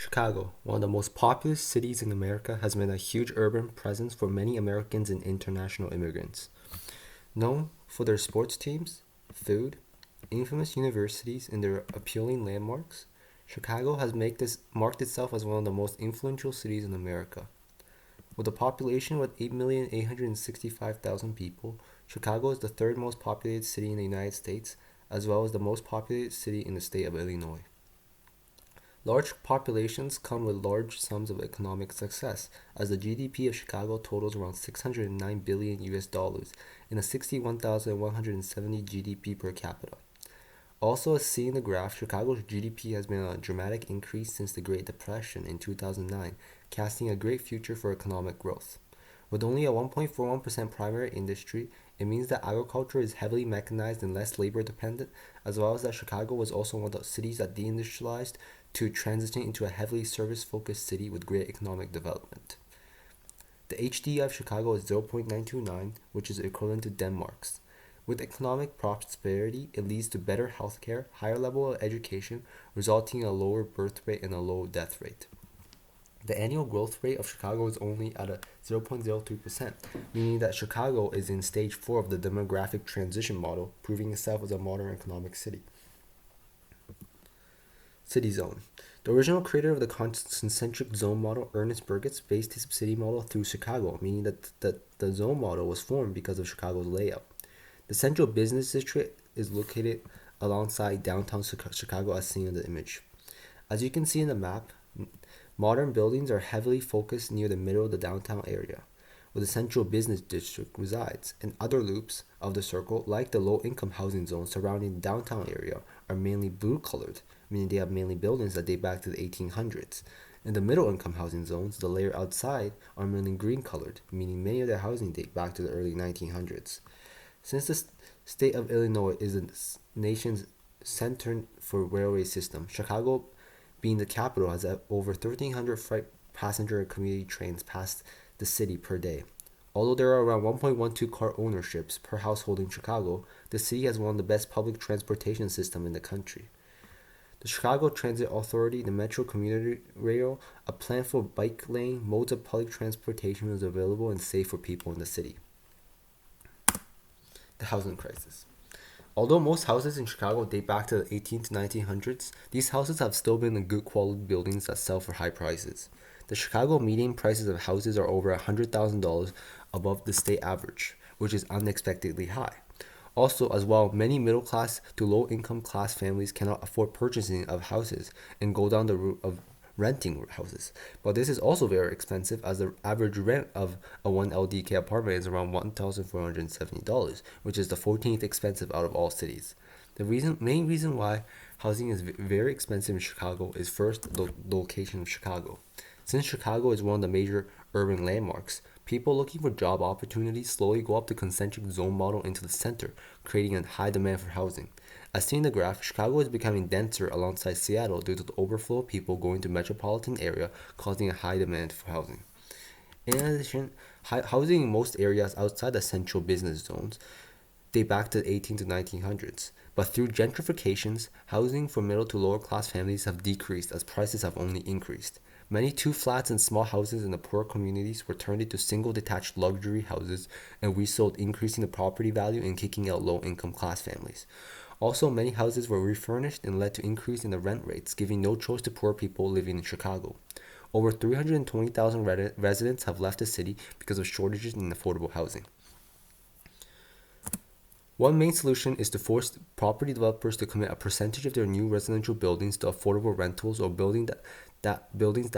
Chicago, one of the most populous cities in America, has been a huge urban presence for many Americans and international immigrants. Known for their sports teams, food, infamous universities, and their appealing landmarks, Chicago has marked itself as one of the most influential cities in America. With a population of 8,865,000 people, Chicago is the third most populated city in the United States, as well as the most populated city in the state of Illinois. Large populations come with large sums of economic success, as the GDP of Chicago totals around 609 billion US dollars and a 61,170 GDP per capita. Also, as seen in the graph, Chicago's GDP has been on a dramatic increase since the Great Depression in 2009, casting a great future for economic growth. With only a 1.41% primary industry, it means that agriculture is heavily mechanized and less labor dependent, as well as that Chicago was also one of the cities that deindustrialized to transition into a heavily service focused city with great economic development. The HDI of Chicago is 0.929, which is equivalent to Denmark's. With economic prosperity, it leads to better healthcare, higher level of education, resulting in a lower birth rate and a low death rate. The annual growth rate of Chicago is only at a 0.03%, meaning that Chicago is in stage 4 of the demographic transition model, proving itself as a modern economic city. City zone. The original creator of the concentric zone model, Ernest Burgess, based his city model through Chicago, meaning that the zone model was formed because of Chicago's layout. The central business district is located alongside downtown Chicago as seen in the image. As you can see in the map, modern buildings are heavily focused near the middle of the downtown area, where the central business district resides, and other loops of the circle, like the low-income housing zone surrounding the downtown area, are mainly blue-colored, meaning they have mainly buildings that date back to the 1800s. In the middle-income housing zones, the layer outside are mainly green-colored, meaning many of their housing date back to the early 1900s. Since the state of Illinois is the nation's center for railway system, Chicago, being the capital, has over 1,300 freight passenger and commuter trains past the city per day. Although there are around 1.12 car ownerships per household in Chicago, the city has one of the best public transportation systems in the country. The Chicago Transit Authority, the Metro Commuter Rail, a plan for bike lane, modes of public transportation is available and safe for people in the city. The housing crisis. Although most houses in Chicago date back to the 18th to 1900s, these houses have still been in good quality buildings that sell for high prices. The Chicago median prices of houses are over $100,000 above the state average, which is unexpectedly high. Also, as well, many middle class to low income class families cannot afford purchasing of houses and go down the route of renting houses. But this is also very expensive, as the average rent of a 1 LDK apartment is around $1,470, which is the 14th expensive out of all cities. The main reason why housing is very expensive in Chicago is first the location of Chicago. Since Chicago is one of the major urban landmarks, people looking for job opportunities slowly go up the concentric zone model into the center, creating a high demand for housing. As seen in the graph, Chicago is becoming denser alongside Seattle due to the overflow of people going to metropolitan area, causing a high demand for housing. In addition, housing in most areas outside the central business zones date back to the 18 to 1900s. But through gentrifications, housing for middle to lower class families have decreased as prices have only increased. Many two flats and small houses in the poor communities were turned into single detached luxury houses and resold, increasing the property value and kicking out low income class families. Also, many houses were refurnished and led to increase in the rent rates, giving no choice to poor people living in Chicago. Over 320,000 residents have left the city because of shortages in affordable housing. One main solution is to force property developers to commit a percentage of their new residential buildings to affordable rentals or buildings that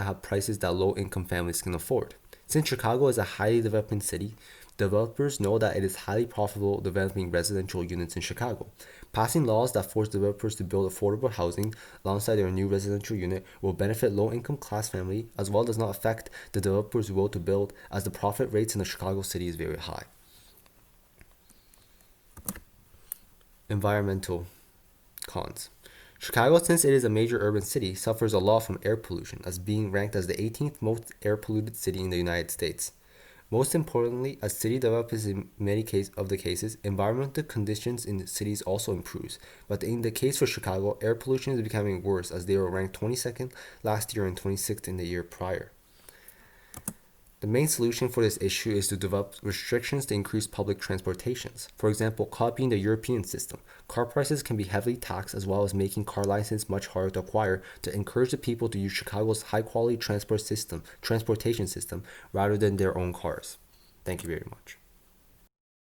have prices that low-income families can afford. Since Chicago is a highly developing city, developers know that it is highly profitable developing residential units in Chicago. Passing laws that force developers to build affordable housing alongside their new residential unit will benefit low-income class family, as well as not affect the developers' will to build, as the profit rates in the Chicago city is very high. Environmental cons. Chicago, since it is a major urban city, suffers a lot from air pollution, as being ranked as the 18th most air polluted city in the United States. Most importantly, as city develops in many of the cases, environmental conditions in the cities also improves. But in the case for Chicago, air pollution is becoming worse as they were ranked 22nd last year and 26th in the year prior. The main solution for this issue is to develop restrictions to increase public transportations. For example, copying the European system. Car prices can be heavily taxed as well as making car license much harder to acquire to encourage the people to use Chicago's high-quality transportation system rather than their own cars. Thank you very much.